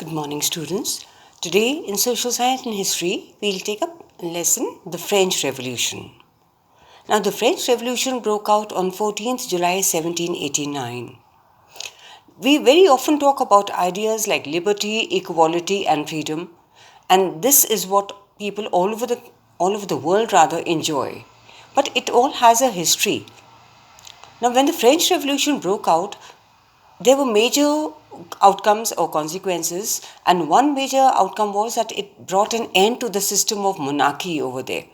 Good morning, students. Today in Social Science and History, we'll take up a lesson, the French Revolution. Now, the French Revolution broke out on 14th July 1789. We very often talk about ideas like liberty, equality, and freedom, and this is what people all over the world rather enjoy. But it all has a history. Now, when the French Revolution broke out, there were major outcomes or consequences, and one major outcome was that it brought an end to the system of monarchy over there.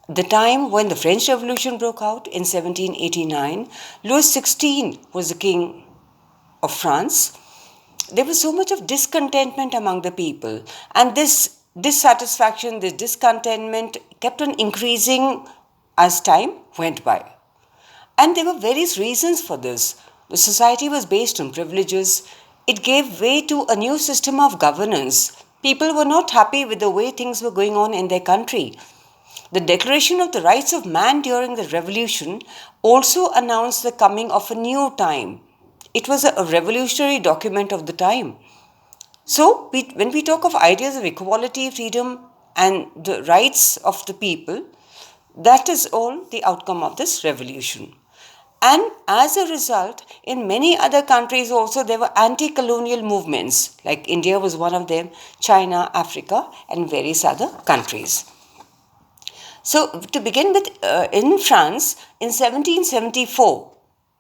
The time when the French Revolution broke out in 1789, Louis XVI was the king of France. There was so much of discontentment among the people, and this dissatisfaction, this discontentment kept on increasing as time went by. And there were various reasons for this. The society was based on privileges. It gave way to a new system of governance. People were not happy with the way things were going on in their country. The Declaration of the Rights of Man during the Revolution also announced the coming of a new time. It was a revolutionary document of the time. So, when we talk of ideas of equality, freedom, and the rights of the people, that is all the outcome of this revolution. And as a result, in many other countries also there were anti-colonial movements, like India was one of them, China, Africa, and various other countries. So to begin with, in France, in 1774,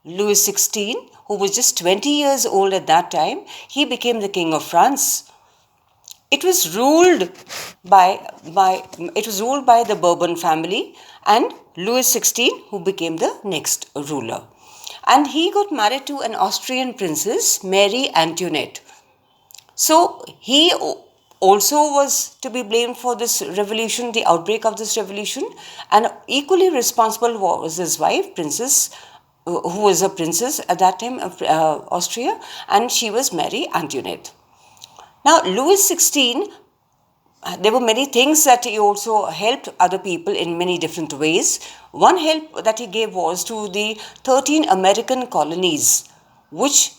Louis XVI, who was just 20 years old at that time, he became the King of France. It was ruled by the Bourbon family, and Louis XVI, who became the next ruler. And he got married to an Austrian princess, Mary Antoinette. So he also was to be blamed for this revolution, the outbreak of this revolution, and equally responsible was his wife, who was a princess at that time of Austria, and she was Mary Antoinette. Now, Louis XVI, there were many things that he also helped other people in many different ways. One help that he gave was to the 13 American colonies, which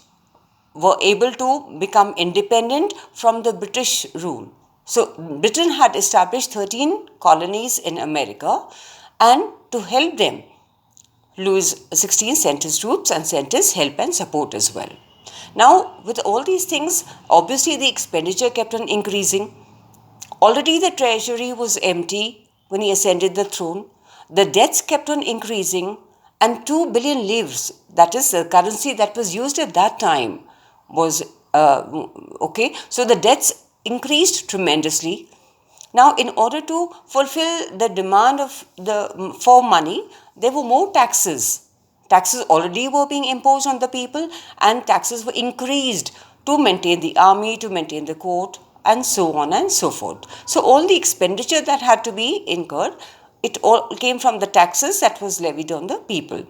were able to become independent from the British rule. So, Britain had established 13 colonies in America, and to help them, Louis XVI sent his troops and sent his help and support as well. Now, with all these things, obviously the expenditure kept on increasing. Already the treasury was empty when he ascended the throne. The debts kept on increasing, and 2 billion livres, that is the currency that was used at that time, was okay. So the debts increased tremendously. Now, in order to fulfill the demand for money, there were more taxes. Taxes already were being imposed on the people, and taxes were increased to maintain the army, to maintain the court, and so on and so forth. So all the expenditure that had to be incurred, it all came from the taxes that was levied on the people.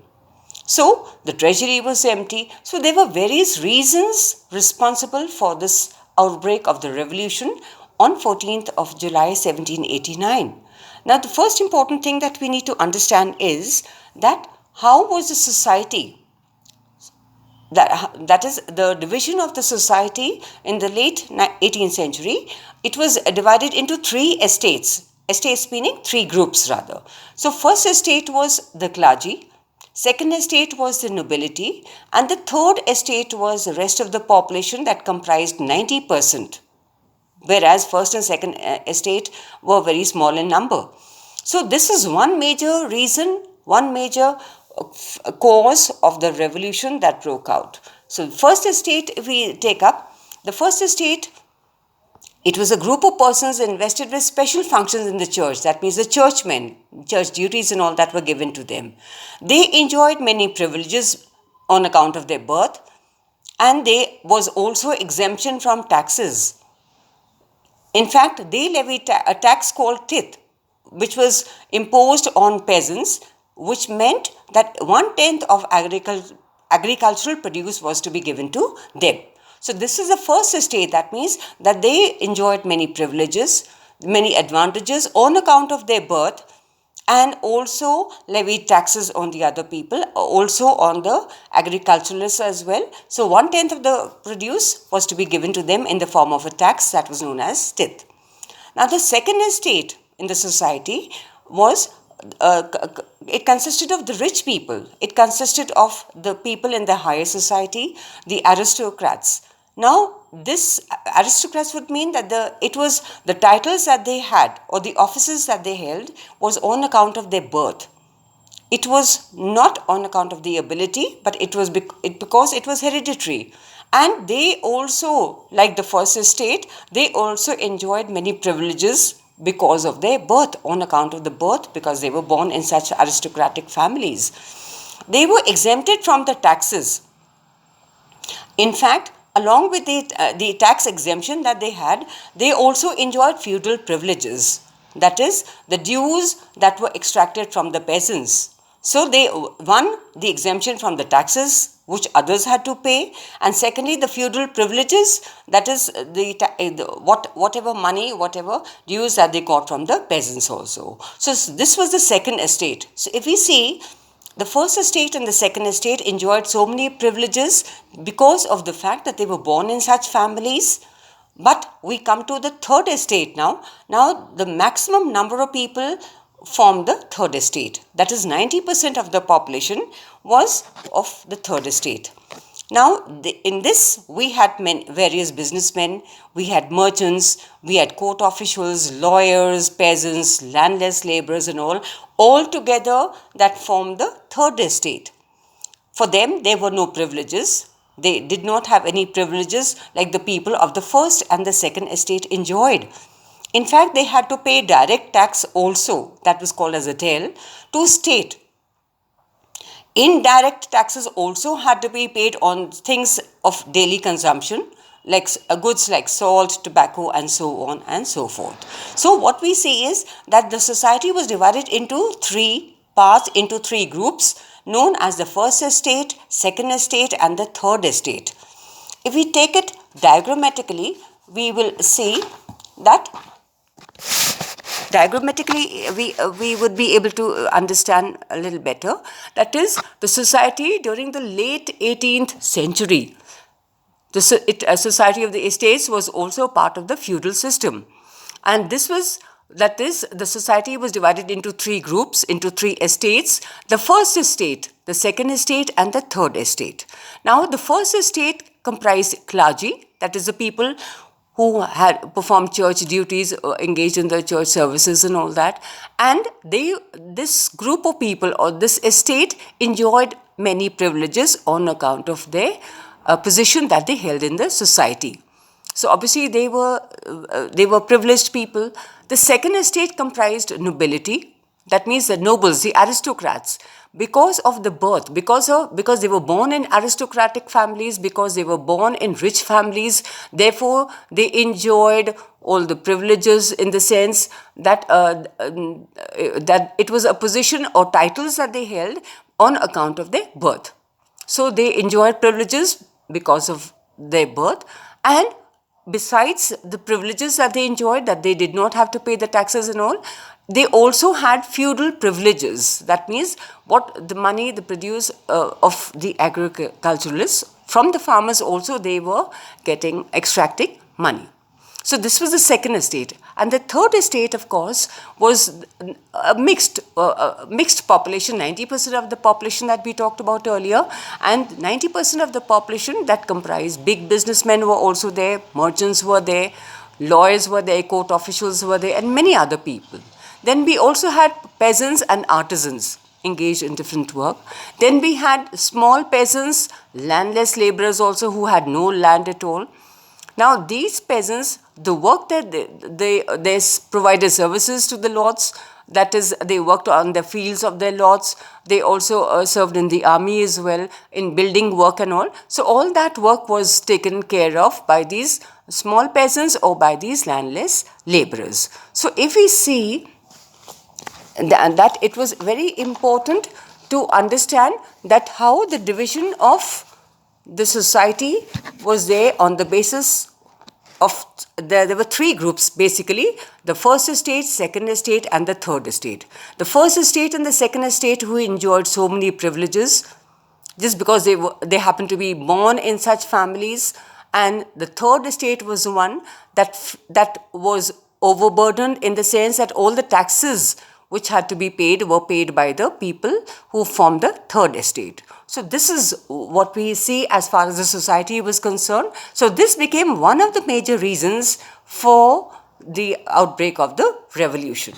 So the treasury was empty. So there were various reasons responsible for this outbreak of the revolution on 14th of July 1789. Now, the first important thing that we need to understand is that how was the society, that is the division of the society in the late 18th century, it was divided into 3 estates. Estates meaning 3 groups rather. So first estate was the clergy, second estate was the nobility, and the third estate was the rest of the population that comprised 90%. Whereas first and second estate were very small in number. So this is one major reason, one major cause of the revolution that broke out. So first estate, if we take up, the first estate, it was a group of persons invested with special functions in the church. That means the churchmen, church duties and all that were given to them. They enjoyed many privileges on account of their birth, and there was also exemption from taxes. In fact, they levied a tax called tithe, which was imposed on peasants, which meant that 1/10 of agricultural produce was to be given to them. So this is the first estate. That means that they enjoyed many privileges, many advantages on account of their birth, and also levied taxes on the other people, also on the agriculturalists as well. So 1/10 of the produce was to be given to them in the form of a tax that was known as tithe. Now, the second estate in the society was, it consisted of the rich people. It consisted of the people in the higher society, the aristocrats. Now, this aristocrats would mean that it was the titles that they had or the offices that they held was on account of their birth. It was not on account of the ability, but it was because it was hereditary. And they also, like the first estate, they also enjoyed many privileges because of their birth, on account of the birth, because they were born in such aristocratic families. They were exempted from the taxes. In fact, along with the tax exemption that they had, they also enjoyed feudal privileges. That is, the dues that were extracted from the peasants. So they, one, the exemption from the taxes which others had to pay, and secondly, the feudal privileges, that is whatever money, whatever dues that they got from the peasants also. So this was the second estate. So if we see, the first estate and the second estate enjoyed so many privileges because of the fact that they were born in such families. But we come to the third estate now. Now, the maximum number of people formed the third estate. That is, 90% of the population was of the third estate. Now, in this, we had various businessmen, we had merchants, we had court officials, lawyers, peasants, landless laborers and all together that formed the third estate. For them, there were no privileges. They did not have any privileges like the people of the first and the second estate enjoyed. In fact, they had to pay direct tax also, that was called as a tail, to state. Indirect taxes also had to be paid on things of daily consumption, like goods like salt, tobacco, and so on and so forth. So what we see is that the society was divided into three parts, into three groups, known as the first estate, second estate, and the third estate. If we take it diagrammatically, we will see that diagrammatically we would be able to understand a little better. That is, the society during the late 18th century, the society of the estates was also part of the feudal system. And this was, that is, the society was divided into three groups, into three estates: the first estate, the second estate, and the third estate. Now, the first estate comprised clergy, that is, the people who had performed church duties, engaged in the church services and all that. And this group of people, or this estate, enjoyed many privileges on account of their position that they held in the society. So obviously they were privileged people. The second estate comprised nobility, that means the nobles, the aristocrats, because of the birth, because they were born in aristocratic families, because they were born in rich families. Therefore, they enjoyed all the privileges in the sense that that it was a position or titles that they held on account of their birth. So they enjoyed privileges because of their birth, and besides the privileges that they enjoyed, that they did not have to pay the taxes and all, they also had feudal privileges. That means what the money, the produce of the agriculturalists, from the farmers also they were extracting money. So this was the second estate. And the third estate, of course, was a mixed population, 90% of the population that we talked about earlier, and 90% of the population that comprised big businessmen were also there, merchants were there, lawyers were there, court officials were there, and many other people. Then we also had peasants and artisans engaged in different work. Then we had small peasants, landless laborers also, who had no land at all. Now, these peasants, the work that they provided services to the lords, that is, they worked on the fields of their lords. They also served in the army as well, in building work and all. So all that work was taken care of by these small peasants or by these landless laborers. So if we see that it was very important to understand that how the division of the society was there on the basis there were three groups basically: the first estate, second estate, and the third estate. The first estate and the second estate, who enjoyed so many privileges just because they happened to be born in such families, and the third estate was the one that was overburdened, in the sense that all the taxes which had to be paid were paid by the people who formed the third estate. So this is what we see as far as the society was concerned. So this became one of the major reasons for the outbreak of the revolution.